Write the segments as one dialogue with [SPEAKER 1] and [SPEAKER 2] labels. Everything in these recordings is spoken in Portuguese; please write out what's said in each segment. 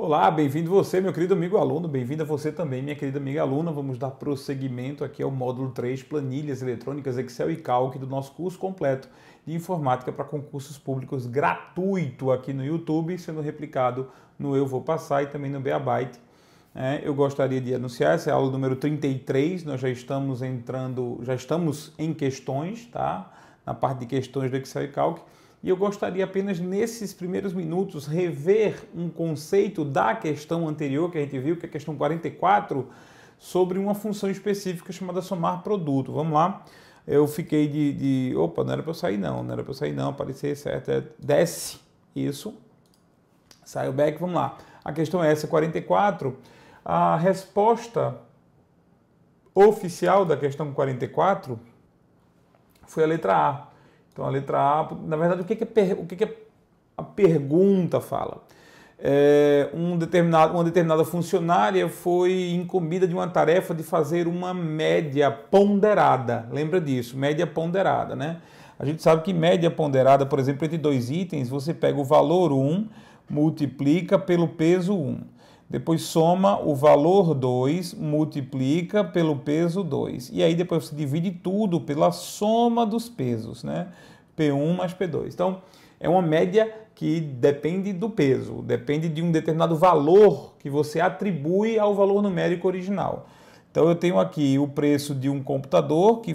[SPEAKER 1] Olá, bem-vindo você, meu querido amigo aluno, bem-vinda você também, minha querida amiga aluna. Vamos dar prosseguimento aqui ao módulo 3, Planilhas Eletrônicas, Excel e Calc do nosso curso completo de Informática para concursos públicos gratuito aqui no YouTube, sendo replicado no Eu Vou Passar e também no Beabyte. Eu gostaria de anunciar, essa é a aula número 33, nós já estamos em questões, tá? Na parte de questões do Excel e Calc. E eu gostaria apenas nesses primeiros minutos rever um conceito da questão anterior que a gente viu, que é a questão 44, sobre uma função específica chamada somar produto. Vamos lá. Eu fiquei Opa, não era para eu sair não, aparecer certo. Desce, isso. Sai o back, vamos lá. A questão é essa, 44. A resposta oficial da questão 44 foi a letra A. Então, a letra A, na verdade, o que a pergunta fala? Uma determinada funcionária foi incumbida de uma tarefa de fazer uma média ponderada. Lembra disso? Média ponderada, né? A gente sabe que média ponderada, por exemplo, entre dois itens, você pega o valor 1, multiplica pelo peso 1. Depois soma o valor 2, multiplica pelo peso 2. E aí depois você divide tudo pela soma dos pesos, né? P1 mais P2. Então, é uma média que depende do peso, depende de um determinado valor que você atribui ao valor numérico original. Então, eu tenho aqui o preço de um computador, que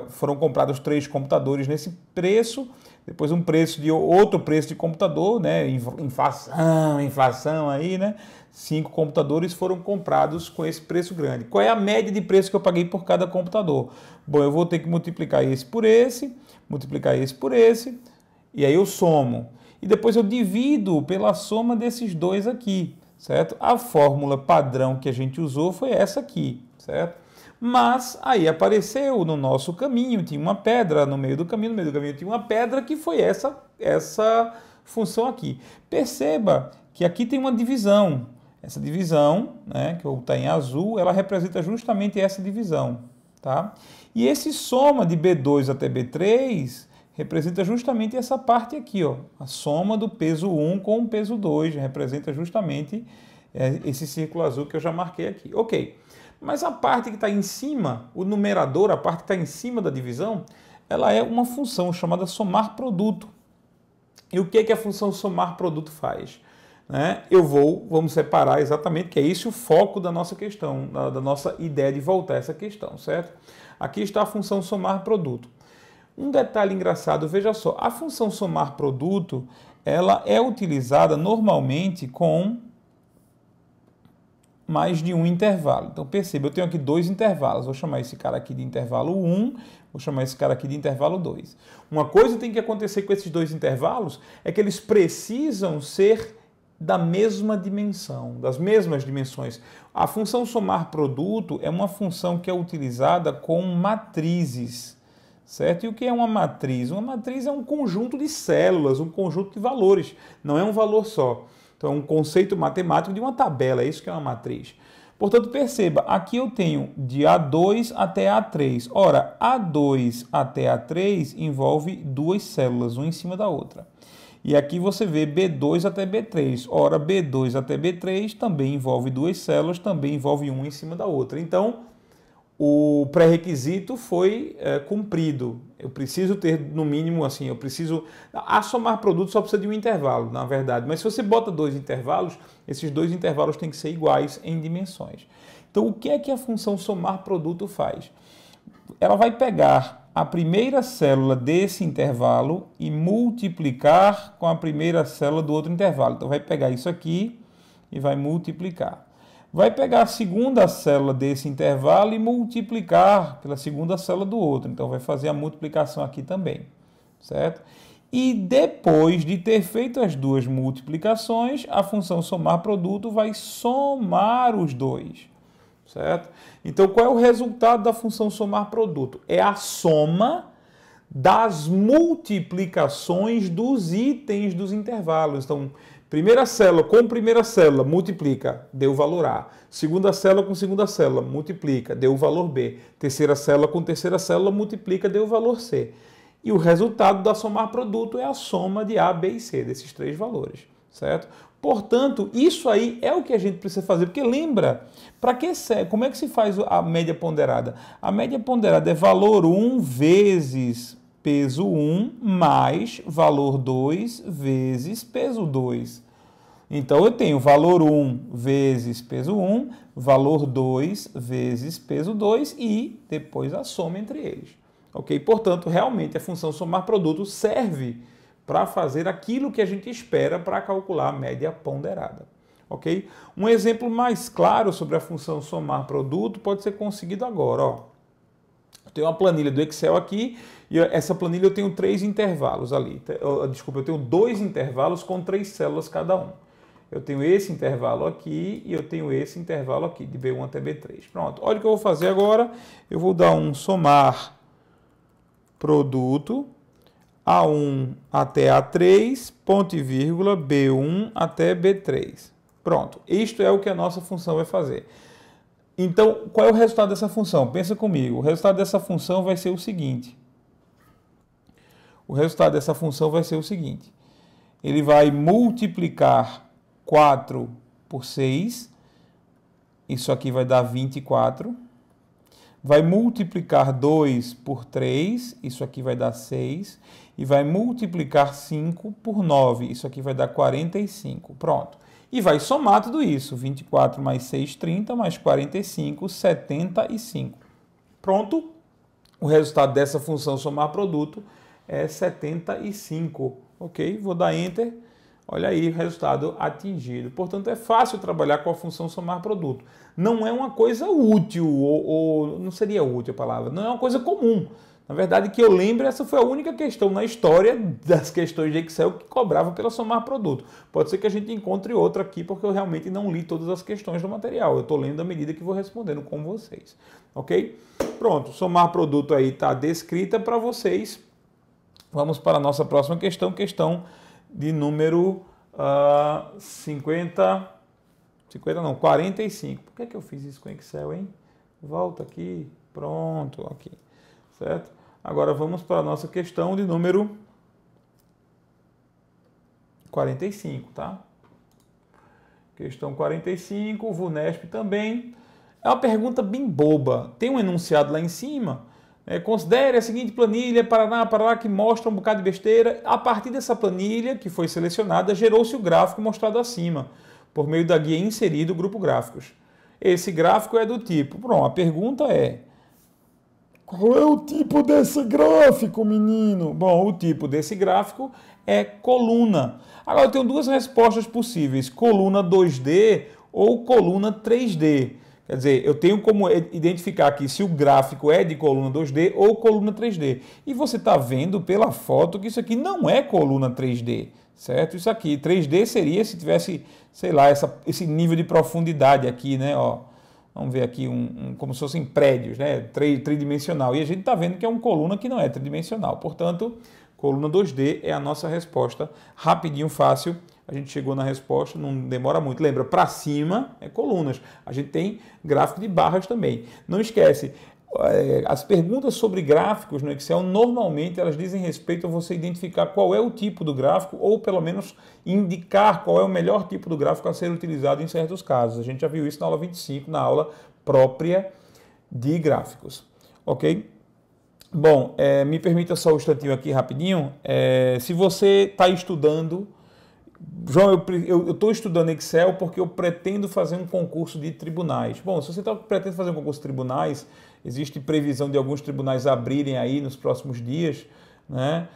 [SPEAKER 1] foram comprados 3 computadores nesse preço, depois outro preço de computador, né? Inflação aí, né? 5 computadores foram comprados com esse preço grande. Qual é a média de preço que eu paguei por cada computador? Bom, eu vou ter que multiplicar esse por esse, e aí eu somo. E depois eu divido pela soma desses dois aqui, certo? A fórmula padrão que a gente usou foi essa aqui, certo? Mas aí apareceu no nosso caminho, tinha uma pedra no meio do caminho tinha uma pedra que foi essa função aqui. Perceba que aqui tem uma divisão. Essa divisão, né, que está em azul, ela representa justamente essa divisão, tá? E esse soma de B2 até B3 representa justamente essa parte aqui, ó. A soma do peso 1 com o peso 2 representa justamente esse círculo azul que eu já marquei aqui. Ok. Mas a parte que está em cima, o numerador, a parte que está em cima da divisão, ela é uma função chamada somar produto. E o que a função somar produto faz? Vamos separar exatamente, que é esse o foco da nossa questão, da nossa ideia de voltar a essa questão, certo? Aqui está a função somar produto. Um detalhe engraçado, veja só, a função somar produto, ela é utilizada normalmente com mais de um intervalo. Então perceba, eu tenho aqui 2 intervalos, vou chamar esse cara aqui de intervalo 1, vou chamar esse cara aqui de intervalo 2. Uma coisa que tem que acontecer com esses 2 intervalos é que eles precisam ser da mesma dimensão, das mesmas dimensões. A função somar produto é uma função que é utilizada com matrizes, certo? E o que é uma matriz? Uma matriz é um conjunto de células, um conjunto de valores, não é um valor só. Então, é um conceito matemático de uma tabela, é isso que é uma matriz. Portanto, perceba, aqui eu tenho de A2 até A3. Ora, A2 até A3 envolve 2 células, uma em cima da outra. E aqui você vê B2 até B3. Ora, B2 até B3 também envolve 2 células, também envolve uma em cima da outra. Então, o pré-requisito foi cumprido. Eu preciso ter, no mínimo, assim, a somar produto só precisa de um intervalo, na verdade. Mas se você bota 2 intervalos, esses 2 intervalos têm que ser iguais em dimensões. Então, o que é que a função somar produto faz? Ela vai pegar a primeira célula desse intervalo e multiplicar com a primeira célula do outro intervalo. Então, vai pegar isso aqui e vai multiplicar. Vai pegar a segunda célula desse intervalo e multiplicar pela segunda célula do outro. Então, vai fazer a multiplicação aqui também, certo? E depois de ter feito as 2 multiplicações, a função somar produto vai somar os 2, certo? Então, qual é o resultado da função somar produto? É a soma das multiplicações dos itens dos intervalos. Então, primeira célula com primeira célula, multiplica, deu o valor A. Segunda célula com segunda célula, multiplica, deu o valor B. Terceira célula com terceira célula, multiplica, deu o valor C. E o resultado da somar produto é a soma de A, B e C, desses 3 valores. certo? Portanto, isso aí é o que a gente precisa fazer, porque lembra, para que como é que se faz a média ponderada? A média ponderada é valor 1 vezes peso 1 mais valor 2 vezes peso 2. Então, eu tenho valor 1 vezes peso 1, valor 2 vezes peso 2 e depois a soma entre eles. Ok? Portanto, realmente a função somar produto serve para fazer aquilo que a gente espera para calcular a média ponderada. Ok? Um exemplo mais claro sobre a função somar produto pode ser conseguido agora. Ó. Eu tenho uma planilha do Excel aqui e essa planilha eu tenho 3 intervalos ali. Desculpa, eu tenho 2 intervalos com 3 células cada um. Eu tenho esse intervalo aqui e eu tenho esse intervalo aqui, de B1 até B3. Pronto, olha o que eu vou fazer agora. Eu vou dar um somar produto A1 até A3, ponto e vírgula, B1 até B3. Pronto, isto é o que a nossa função vai fazer. Então, qual é o resultado dessa função? Pensa comigo, o resultado dessa função vai ser o seguinte. Ele vai multiplicar 4 por 6, isso aqui vai dar 24. Vai multiplicar 2 por 3, isso aqui vai dar 6. E vai multiplicar 5 por 9, isso aqui vai dar 45. Pronto. E vai somar tudo isso, 24 mais 6, 30, mais 45, 75. Pronto. O resultado dessa função somar produto é 75. Ok? Vou dar Enter. Olha aí o resultado atingido. Portanto, é fácil trabalhar com a função somar produto. Não é uma coisa útil, ou não seria útil a palavra, não é uma coisa comum. Na verdade, que eu lembro, essa foi a única questão na história das questões de Excel que cobrava pela somar produto. Pode ser que a gente encontre outra aqui, porque eu realmente não li todas as questões do material. Eu estou lendo à medida que vou respondendo com vocês. Ok? Pronto, somar produto aí está descrita para vocês. Vamos para a nossa próxima questão, questão de número 45. Por que eu fiz isso com Excel, hein? Volta aqui, pronto, aqui, certo? Agora vamos para a nossa questão de número 45, tá? Questão 45, VUNESP também. É uma pergunta bem boba. Tem um enunciado lá em cima. Considere a seguinte planilha, Paraná, que mostra um bocado de besteira. A partir dessa planilha, que foi selecionada, gerou-se o gráfico mostrado acima, por meio da guia inserido grupo gráficos. Esse gráfico é do tipo... Pronto, a pergunta é... Qual é o tipo desse gráfico, menino? Bom, o tipo desse gráfico é coluna. Agora, eu tenho duas respostas possíveis. Coluna 2D ou coluna 3D. Quer dizer, eu tenho como identificar aqui se o gráfico é de coluna 2D ou coluna 3D. E você está vendo pela foto que isso aqui não é coluna 3D, certo? Isso aqui, 3D seria se tivesse, sei lá, esse nível de profundidade aqui, né? Ó, vamos ver aqui, como se fossem prédios, né? Tridimensional. E a gente está vendo que é uma coluna que não é tridimensional. Portanto, coluna 2D é a nossa resposta. Rapidinho, fácil. A gente chegou na resposta, não demora muito. Lembra, para cima é colunas. A gente tem gráfico de barras também. Não esquece, as perguntas sobre gráficos no Excel, normalmente elas dizem respeito a você identificar qual é o tipo do gráfico, ou pelo menos indicar qual é o melhor tipo do gráfico a ser utilizado em certos casos. A gente já viu isso na aula 25, na aula própria de gráficos. Ok? Bom, me permita só um instantinho aqui rapidinho. Se você está estudando... João, eu estou estudando Excel porque eu pretendo fazer um concurso de tribunais. Bom, se você pretende fazer um concurso de tribunais, existe previsão de alguns tribunais abrirem aí nos próximos dias, né?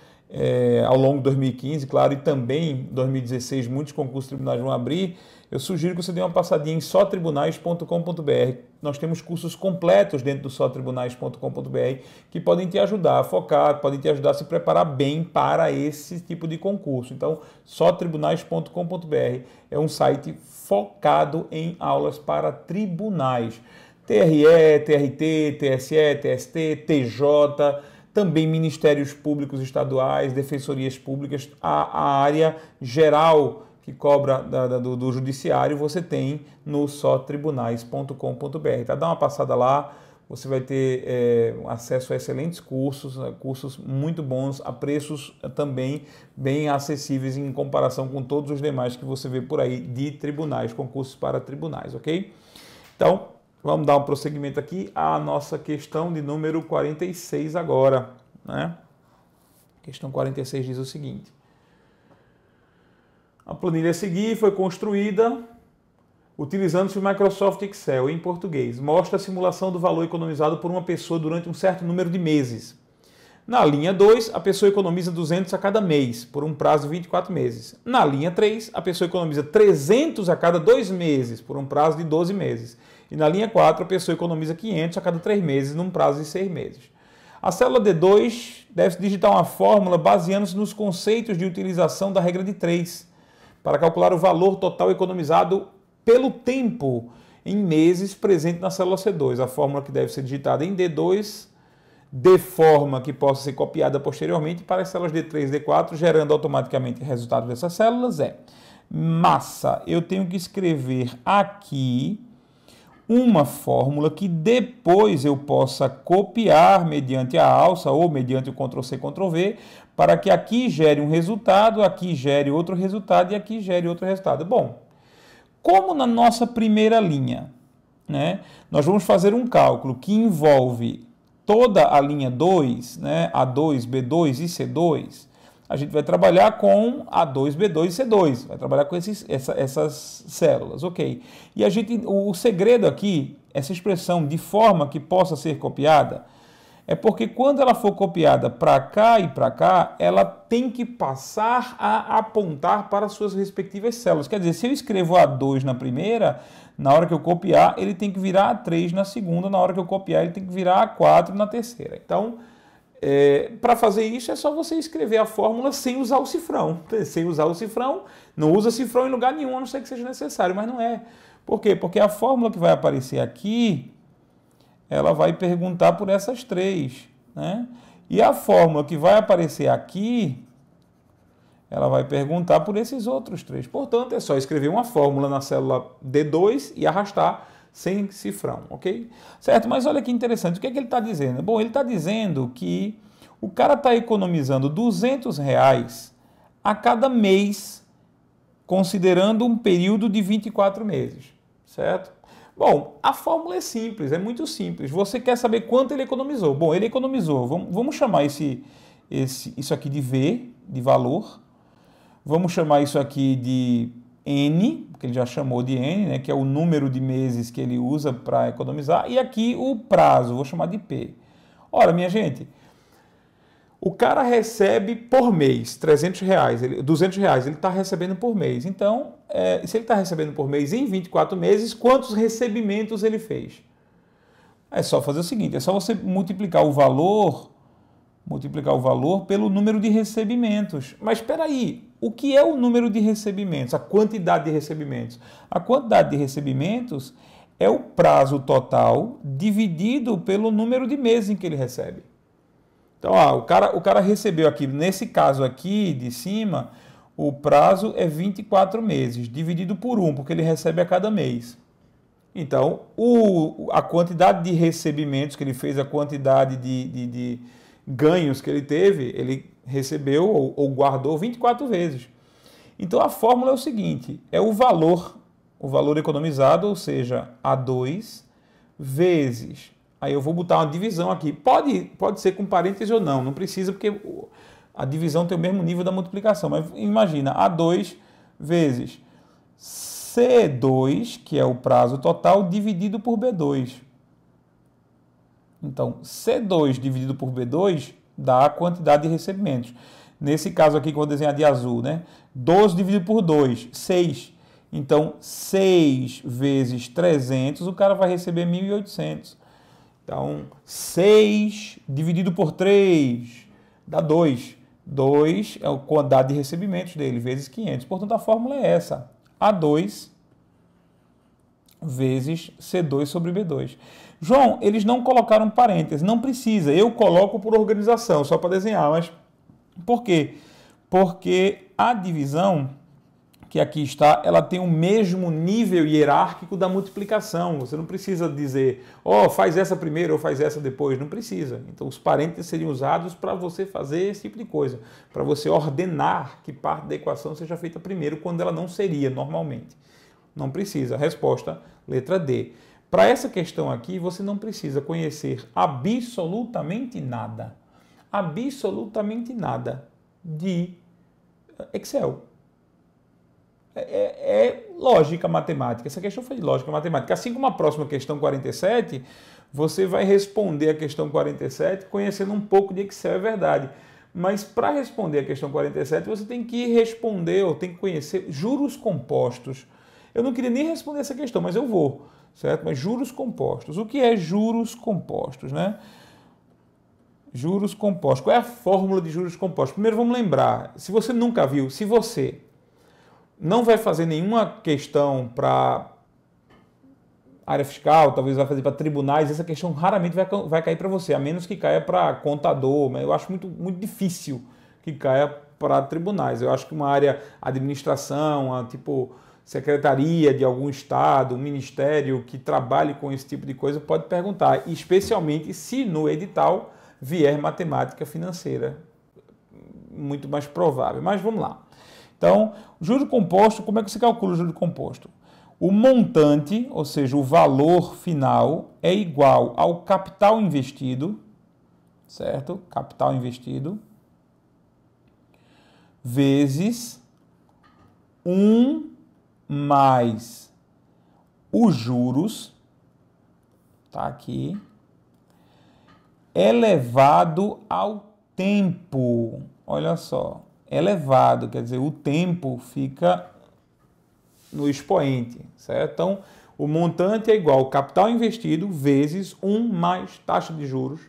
[SPEAKER 1] Ao longo de 2015, claro, e também em 2016 muitos concursos de tribunais vão abrir. Eu sugiro que você dê uma passadinha em sotribunais.com.br. Nós temos cursos completos dentro do sotribunais.com.br que podem te ajudar a focar, podem te ajudar a se preparar bem para esse tipo de concurso. Então, sotribunais.com.br é um site focado em aulas para tribunais. TRE, TRT, TSE, TST, TJ, também ministérios públicos estaduais, defensorias públicas, a área geral que cobra do judiciário, você tem no sotribunais.com.br. Tá? Dá uma passada lá, você vai ter acesso a excelentes cursos, cursos muito bons, a preços também bem acessíveis em comparação com todos os demais que você vê por aí de tribunais, concursos para tribunais, ok? Então, vamos dar um prosseguimento aqui à nossa questão de número 46 agora, né? Questão 46 diz o seguinte: a planilha a seguir foi construída utilizando-se o Microsoft Excel em português. Mostra a simulação do valor economizado por uma pessoa durante um certo número de meses. Na linha 2, a pessoa economiza 200 a cada mês, por um prazo de 24 meses. Na linha 3, a pessoa economiza 300 a cada 2 meses, por um prazo de 12 meses. E na linha 4, a pessoa economiza 500 a cada 3 meses, num prazo de 6 meses. A célula D2 deve digitar uma fórmula baseando-se nos conceitos de utilização da regra de 3, para calcular o valor total economizado pelo tempo em meses presente na célula C2. A fórmula que deve ser digitada em D2, de forma que possa ser copiada posteriormente para as células D3 e D4, gerando automaticamente o resultado dessas células, é massa. Eu tenho que escrever aqui uma fórmula que depois eu possa copiar mediante a alça ou mediante o Ctrl+C, Ctrl+V, para que aqui gere um resultado, aqui gere outro resultado e aqui gere outro resultado. Bom, como na nossa primeira linha, né, nós vamos fazer um cálculo que envolve toda a linha 2, né, A2, B2 e C2, a gente vai trabalhar com A2, B2 e C2, vai trabalhar com essas células, ok? E o segredo aqui, essa expressão de forma que possa ser copiada, é porque quando ela for copiada para cá e para cá, ela tem que passar a apontar para suas respectivas células. Quer dizer, se eu escrevo A2 na primeira, na hora que eu copiar, ele tem que virar A3 na segunda, na hora que eu copiar, ele tem que virar A4 na terceira. Então, para fazer isso, é só você escrever a fórmula sem usar o cifrão. Sem usar o cifrão, não usa cifrão em lugar nenhum, a não ser que seja necessário, mas não é. Por quê? Porque a fórmula que vai aparecer aqui, ela vai perguntar por essas três, né? E a fórmula que vai aparecer aqui, ela vai perguntar por esses outros três. Portanto, é só escrever uma fórmula na célula D2 e arrastar sem cifrão, ok? Certo, mas olha que interessante, o que é que ele está dizendo? Bom, ele está dizendo que o cara está economizando R$200 a cada mês, considerando um período de 24 meses, certo? Bom, a fórmula é simples, é muito simples. Você quer saber quanto ele economizou? Bom, ele economizou, vamos chamar isso aqui de V, de valor, vamos chamar isso aqui de N, que ele já chamou de N, né, que é o número de meses que ele usa para economizar, e aqui o prazo, vou chamar de P. Ora, minha gente, o cara recebe por mês R$300, R$200, ele está recebendo por mês. Então, se ele está recebendo por mês em 24 meses, quantos recebimentos ele fez? É só fazer o seguinte, é só você multiplicar o valor pelo número de recebimentos. Mas espera aí, o que é o número de recebimentos? A quantidade de recebimentos? A quantidade de recebimentos é o prazo total dividido pelo número de meses em que ele recebe. Então, o cara recebeu aqui, nesse caso aqui de cima, o prazo é 24 meses, dividido por 1, porque ele recebe a cada mês. Então, a quantidade de recebimentos que ele fez, a quantidade de ganhos que ele teve, ele recebeu ou guardou 24 vezes. Então, a fórmula é o seguinte, é o valor economizado, ou seja, A2 vezes... Aí eu vou botar uma divisão aqui. Pode ser com parêntese ou não, não precisa, porque a divisão tem o mesmo nível da multiplicação. Mas imagina, A2 vezes C2, que é o prazo total, dividido por B2. Então, C2 dividido por B2 dá a quantidade de recebimentos. Nesse caso aqui que eu vou desenhar de azul, né? 12 dividido por 2, 6. Então, 6 vezes 300, o cara vai receber 1.800. Então, 6 dividido por 3 dá 2. 2 é a quantidade de recebimentos dele, vezes 500. Portanto, a fórmula é essa. A2 vezes C2 sobre B2. João, eles não colocaram parênteses. Não precisa. Eu coloco por organização, só para desenhar. Mas por quê? Porque a divisão que aqui está, ela tem o mesmo nível hierárquico da multiplicação. Você não precisa dizer, ó, faz essa primeiro ou faz essa depois. Não precisa. Então, os parênteses seriam usados para você fazer esse tipo de coisa, para você ordenar que parte da equação seja feita primeiro, quando ela não seria normalmente. Não precisa. Resposta, letra D. Para essa questão aqui, você não precisa conhecer absolutamente nada. Absolutamente nada de Excel. É lógica matemática. Essa questão foi de lógica matemática. Assim como a próxima questão 47, você vai responder a questão 47 conhecendo um pouco de Excel, é verdade. Mas para responder a questão 47, você tem que responder ou tem que conhecer juros compostos. Eu não queria nem responder essa questão, mas eu vou, certo? Mas juros compostos. O que é juros compostos, né? Juros compostos. Qual é a fórmula de juros compostos? Primeiro vamos lembrar, se você nunca viu, se você não vai fazer nenhuma questão para área fiscal, talvez vai fazer para tribunais, essa questão raramente vai cair para você, a menos que caia para contador, mas eu acho muito difícil que caia para tribunais. Eu acho que uma área administração, tipo secretaria de algum estado, um ministério que trabalhe com esse tipo de coisa pode perguntar, especialmente se no edital vier matemática financeira, muito mais provável. Mas vamos lá. Então, juro composto, como é que você calcula o juro composto? O montante, ou seja, o valor final, é igual ao capital investido, certo? Capital investido, vezes 1 mais os juros, tá aqui, elevado ao tempo. Olha só, elevado, quer dizer, o tempo fica no expoente, certo? Então, o montante é igual ao capital investido vezes 1 mais taxa de juros.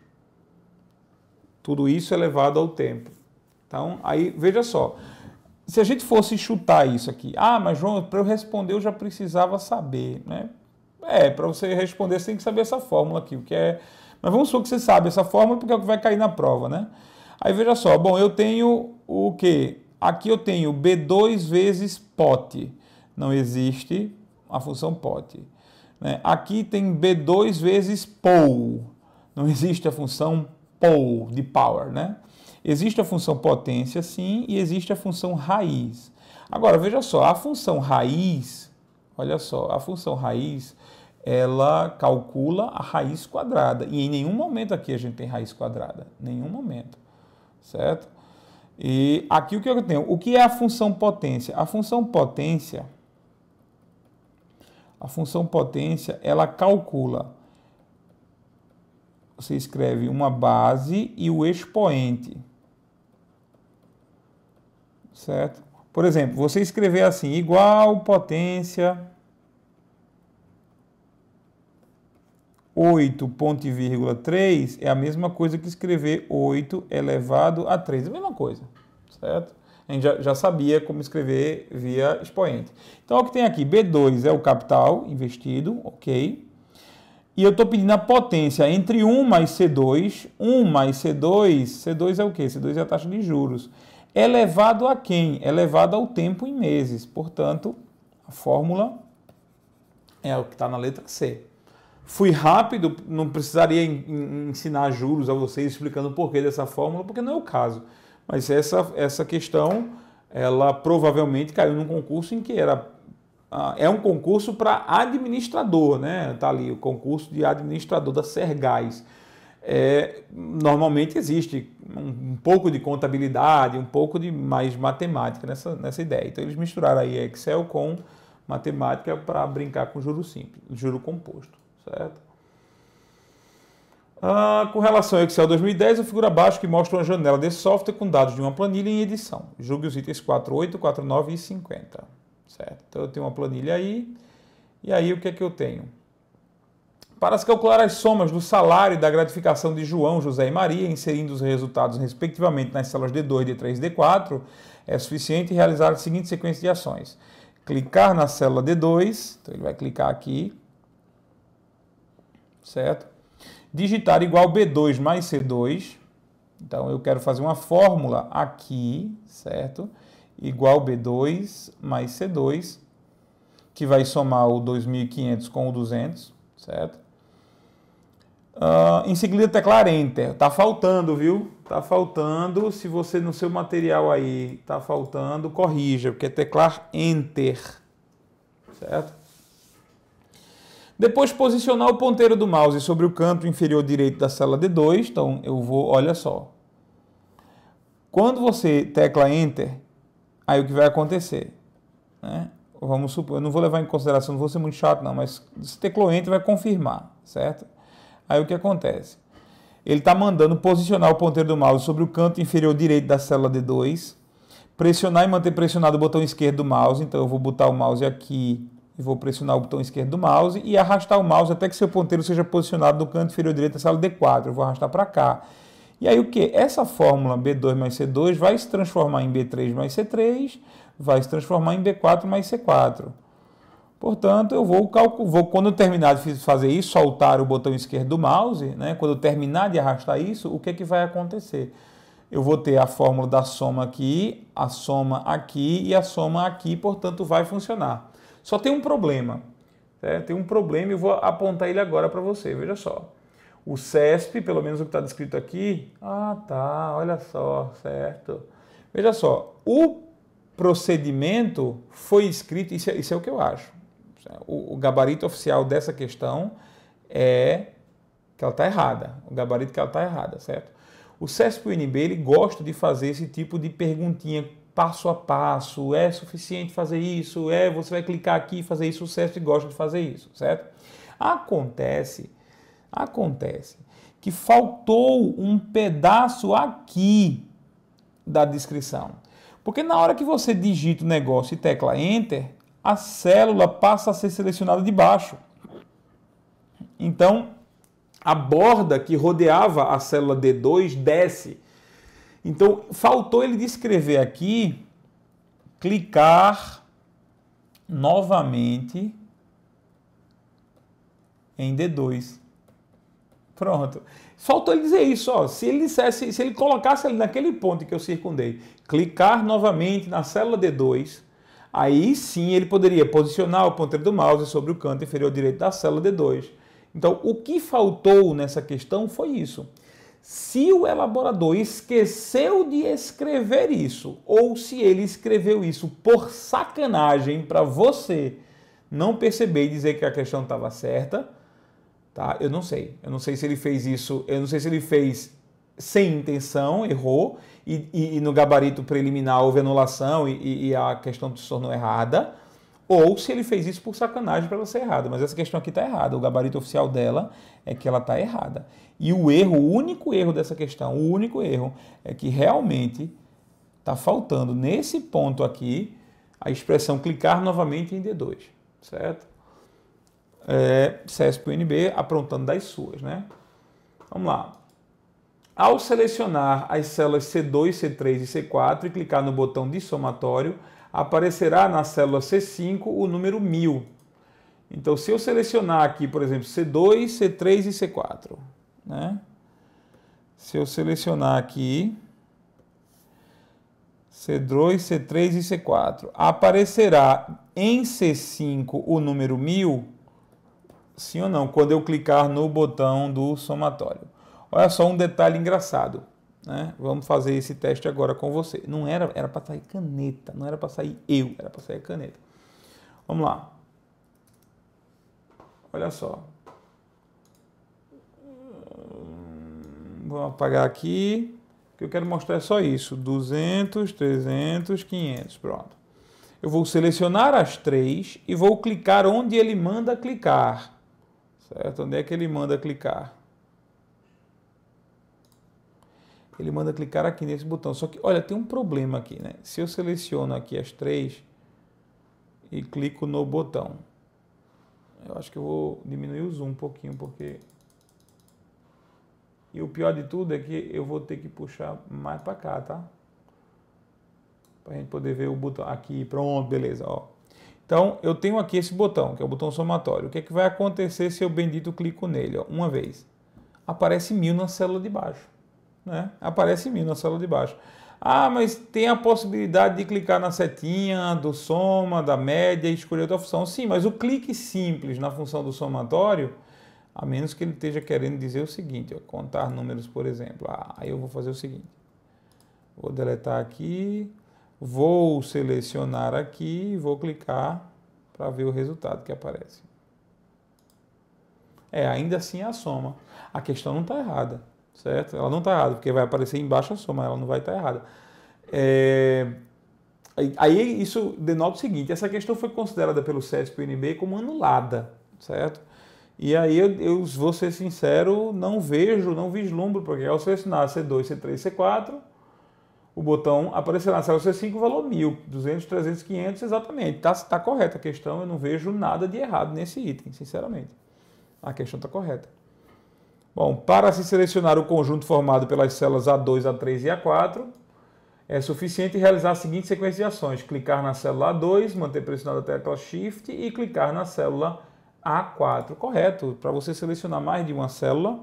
[SPEAKER 1] Tudo isso elevado ao tempo. Então, aí, veja só. Se a gente fosse chutar isso aqui, mas João, para eu responder eu já precisava saber, né? Para você responder você tem que saber essa fórmula aqui, o que é... Mas vamos supor que você sabe essa fórmula porque é o que vai cair na prova, né? Aí veja só, bom, eu tenho o quê? Aqui eu tenho B2 vezes pot. Não existe a função pot. Né? Aqui tem B2 vezes POW. Não existe a função POW, de power, né? Existe a função potência, sim, e existe a função raiz. Agora, veja só, a função raiz, olha só, a função raiz, ela calcula a raiz quadrada. E em nenhum momento aqui a gente tem raiz quadrada. Nenhum momento. Certo? E aqui o que eu tenho? O que é a função potência? A função potência, ela calcula. Você escreve uma base e o expoente. Certo? Por exemplo, você escrever assim, igual potência 8,3 é a mesma coisa que escrever 8 elevado a 3. É a mesma coisa, certo? A gente já sabia como escrever via expoente. Então, o que tem aqui? B2 é o capital investido, ok? E eu estou pedindo a potência entre 1 mais C2. 1 mais C2, C2 é o quê? C2 é a taxa de juros. Elevado a quem? Elevado ao tempo em meses. Portanto, a fórmula é o que está na letra C. Fui rápido, não precisaria ensinar juros a vocês explicando o porquê dessa fórmula, porque não é o caso. Mas essa questão, ela provavelmente caiu num concurso em que é um concurso para administrador, né? Tá ali o concurso de administrador da Sergás. Normalmente existe um pouco de contabilidade, um pouco de mais matemática nessa ideia. Então eles misturaram aí Excel com matemática para brincar com juro simples, juro composto, certo? Com relação ao Excel 2010, a figura abaixo que mostra uma janela desse software com dados de uma planilha em edição. Julgue os itens 48, 49 e 50. Certo? Então eu tenho uma planilha aí, e aí o que é que eu tenho? Para se calcular as somas do salário e da gratificação de João, José e Maria, inserindo os resultados respectivamente nas células D2, D3 e D4, é suficiente realizar a seguinte sequência de ações. Clicar na célula D2, então ele vai clicar aqui, certo? Digitar igual B2 mais C2, então eu quero fazer uma fórmula aqui, certo? igual B2 mais C2, que vai somar o 2.500 com o 200, certo? Em seguida, teclar Enter. Tá faltando, viu? Tá faltando. Se você no seu material aí tá faltando, corrija, porque é teclar Enter, certo? Depois, posicionar o ponteiro do mouse sobre o canto inferior direito da célula D2. Então, eu vou, olha só. Quando você tecla Enter, aí o que vai acontecer, né? Vamos supor, eu não vou levar em consideração, não vou ser muito chato não, mas se teclou Enter vai confirmar, certo? Aí o que acontece? Ele está mandando posicionar o ponteiro do mouse sobre o canto inferior direito da célula D2, pressionar e manter pressionado o botão esquerdo do mouse, então eu vou botar o mouse aqui e vou pressionar o botão esquerdo do mouse e arrastar o mouse até que seu ponteiro seja posicionado no canto inferior direito da célula D4, eu vou arrastar para cá. E aí o que? Essa fórmula B2 mais C2 vai se transformar em B3 mais C3, vai se transformar em B4 mais C4. Portanto, eu vou quando eu terminar de fazer isso, soltar o botão esquerdo do mouse, né? Quando eu terminar de arrastar isso, o que é que vai acontecer? Eu vou ter a fórmula da soma aqui, a soma aqui e a soma aqui, portanto vai funcionar. Só tem um problema, certo? Tem um problema e eu vou apontar ele agora para você, veja só. O CESP, pelo menos o que está descrito aqui, olha só, certo? Veja só, o procedimento foi escrito, isso é o que eu acho. O gabarito oficial dessa questão é que ela está errada, o gabarito que ela está errada, certo? O CESP-UNB, ele gosta de fazer esse tipo de perguntinha passo a passo, é suficiente fazer isso, você vai clicar aqui e fazer isso, o CESP gosta de fazer isso, certo? Acontece que faltou um pedaço aqui da descrição. Porque na hora que você digita o negócio e tecla Enter, a célula passa a ser selecionada de baixo. Então, a borda que rodeava a célula D2 desce. Então, faltou ele descrever aqui, clicar novamente em D2. Pronto. Faltou ele dizer isso, ó. Se ele colocasse ali naquele ponto que eu circundei, clicar novamente na célula D2, aí sim ele poderia posicionar o ponteiro do mouse sobre o canto inferior direito da célula D2. Então, o que faltou nessa questão foi isso. Se o elaborador esqueceu de escrever isso, ou se ele escreveu isso por sacanagem para você não perceber e dizer que a questão estava certa, tá? Eu não sei se ele fez isso, eu não sei se ele fez sem intenção, errou, e no gabarito preliminar houve anulação e a questão se tornou errada, ou se ele fez isso por sacanagem para ela ser errada. Mas essa questão aqui está errada, o gabarito oficial dela é que ela está errada. E o único erro dessa questão, o único erro é que realmente está faltando nesse ponto aqui a expressão clicar novamente em D2, certo? CESP-UNB aprontando das suas, né? Vamos lá. Ao selecionar as células C2, C3 e C4 e clicar no botão de somatório, aparecerá na célula C5 o número 1000. Então, se eu selecionar aqui, por exemplo, C2, C3 e C4, né? Se eu selecionar aqui C2, C3 e C4, aparecerá em C5 o número 1000? Sim ou não? Quando eu clicar no botão do somatório. Olha só um detalhe engraçado, né? Vamos fazer esse teste agora com você. Não era para sair caneta, não era para sair era para sair caneta. Vamos lá. Olha só. Vou apagar aqui. O que eu quero mostrar é só isso. 200, 300, 500. Pronto. Eu vou selecionar as três e vou clicar onde ele manda clicar. Certo? Onde é que ele manda clicar? Ele manda clicar aqui nesse botão. Só que, olha, tem um problema aqui, né? Se eu seleciono aqui as três e clico no botão, eu acho que eu vou diminuir o zoom um pouquinho, porque... E o pior de tudo é que eu vou ter que puxar mais para cá, tá? Para a gente poder ver o botão aqui. Pronto, beleza, ó. Então, eu tenho aqui esse botão, que é o botão somatório. O que é que vai acontecer se eu bendito clico nele? Ó, uma vez. Aparece 1000 na célula de baixo, né? Aparece 1000 na célula de baixo. Ah, mas tem a possibilidade de clicar na setinha do soma, da média e escolher outra função. Sim, mas o clique simples na função do somatório, a menos que ele esteja querendo dizer o seguinte, ó, contar números, por exemplo. Aí eu vou fazer o seguinte. Vou deletar aqui, vou selecionar aqui, vou clicar para ver o resultado que aparece. Ainda assim é a soma. A questão não está errada, certo? Ela não está errada, porque vai aparecer embaixo a soma, ela não vai estar errada. Aí isso denota o seguinte, essa questão foi considerada pelo CESP e UNB como anulada, certo? E aí eu vou ser sincero, não vislumbro, porque ao selecionar C2, C3, C4, o botão aparecerá na célula C5 o valor 1000, 200, 300, 500, exatamente. Tá correta a questão, eu não vejo nada de errado nesse item, sinceramente. A questão está correta. Bom, para se selecionar o conjunto formado pelas células A2, A3 e A4, é suficiente realizar a seguinte sequência de ações. Clicar na célula A2, manter pressionada a tecla Shift e clicar na célula A4. Correto. Para você selecionar mais de uma célula,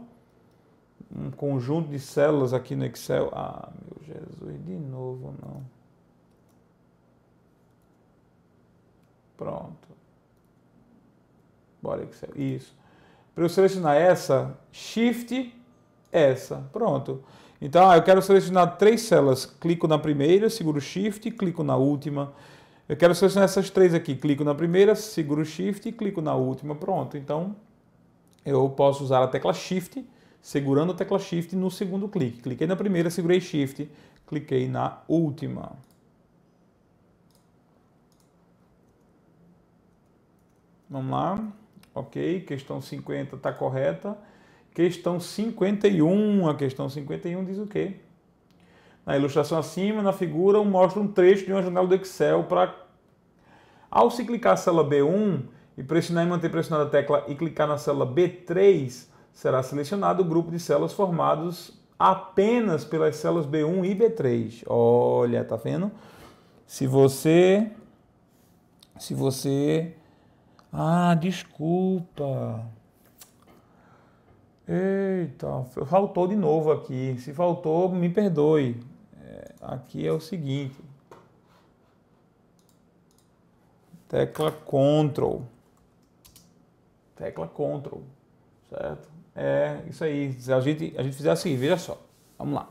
[SPEAKER 1] um conjunto de células aqui no Excel. Ah, meu Jesus, de novo não. Pronto. Bora Excel. Isso. Para eu selecionar essa, Shift, essa. Pronto. Então, eu quero selecionar 3 células. Clico na primeira, seguro Shift, clico na última. Eu quero selecionar essas 3 aqui. Clico na primeira, seguro Shift e clico na última. Pronto. Então, eu posso usar a tecla Shift, segurando a tecla Shift no segundo clique. Cliquei na primeira, segurei Shift, cliquei na última. Vamos lá. Ok, questão 50 está correta. Questão 51, a questão 51 diz o quê? Na ilustração acima, na figura, mostra um trecho de uma janela do Excel para... Ao se clicar na célula B1 e pressionar e manter pressionada a tecla e clicar na célula B3, será selecionado o grupo de células formados apenas pelas células B1 e B3. Olha, tá vendo? Se você... Ah, desculpa. Eita, faltou de novo aqui. Se faltou, me perdoe. Aqui é o seguinte. Tecla Ctrl. Tecla Ctrl. Certo? Isso aí. Se a gente fizer assim, veja só. Vamos lá.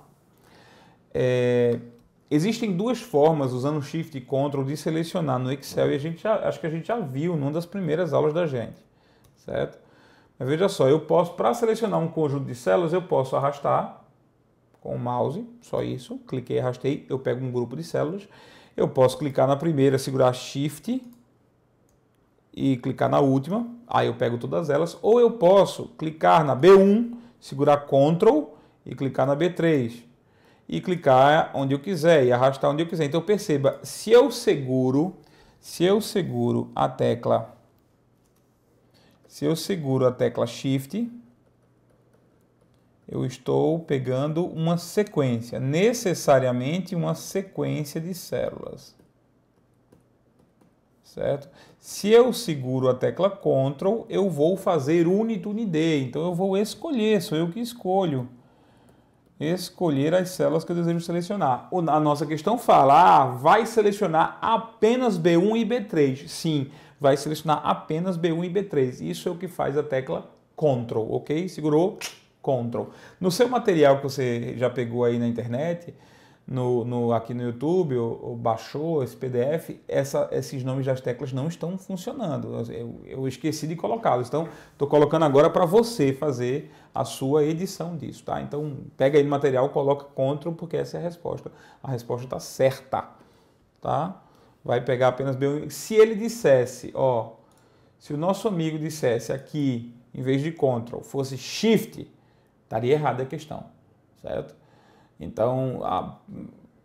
[SPEAKER 1] Existem 2 formas, usando Shift e Ctrl, de selecionar no Excel, e acho que a gente já viu numa das primeiras aulas da gente, certo? Mas veja só, eu posso, para selecionar um conjunto de células, eu posso arrastar com o mouse, só isso, cliquei, arrastei, eu pego um grupo de células, eu posso clicar na primeira, segurar Shift e clicar na última, aí eu pego todas elas, ou eu posso clicar na B1, segurar Ctrl e clicar na B3. E clicar onde eu quiser e arrastar onde eu quiser. Então perceba, se eu seguro a tecla Shift, eu estou pegando uma sequência, necessariamente uma sequência de células. Certo? Se eu seguro a tecla Ctrl, eu vou fazer Unit-UNID. Então eu vou escolher, sou eu que escolho. Escolher as células que eu desejo selecionar. A nossa questão fala, vai selecionar apenas B1 e B3. Sim, vai selecionar apenas B1 e B3. Isso é o que faz a tecla Ctrl, ok? Segurou, Ctrl. No seu material que você já pegou aí na internet, aqui no YouTube, ou baixou esse PDF, esses nomes das teclas não estão funcionando. Eu esqueci de colocá-los. Então, estou colocando agora para você fazer a sua edição disso, tá? Então, pega aí no material, coloca Ctrl, porque essa é a resposta. A resposta está certa, tá? Vai pegar apenas B1. Se ele dissesse, ó, se o nosso amigo dissesse aqui, em vez de Ctrl, fosse Shift, estaria errada a questão, certo? Então,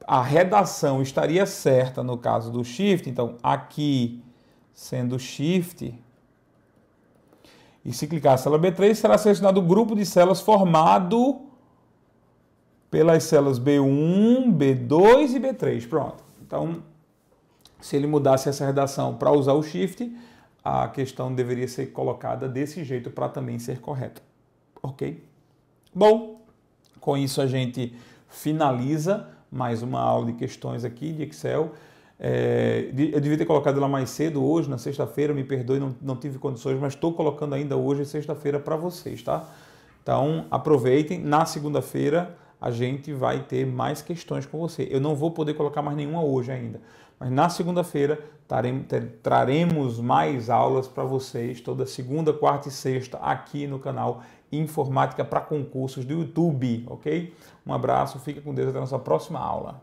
[SPEAKER 1] a redação estaria certa no caso do Shift. Então, aqui, sendo Shift, e se clicar na célula B3, será selecionado o grupo de células formado pelas células B1, B2 e B3. Pronto. Então, se ele mudasse essa redação para usar o Shift, a questão deveria ser colocada desse jeito para também ser correta. Ok? Bom, com isso a gente finaliza mais uma aula de questões aqui de Excel. Eu devia ter colocado ela mais cedo hoje, na sexta-feira, me perdoe, não tive condições, mas estou colocando ainda hoje, sexta-feira, para vocês, tá? Então, aproveitem. Na segunda-feira, a gente vai ter mais questões com você. Eu não vou poder colocar mais nenhuma hoje ainda, mas na segunda-feira traremos mais aulas para vocês, toda segunda, quarta e sexta, aqui no canal Informática para Concursos do YouTube, ok? Um abraço, fica com Deus, até a nossa próxima aula.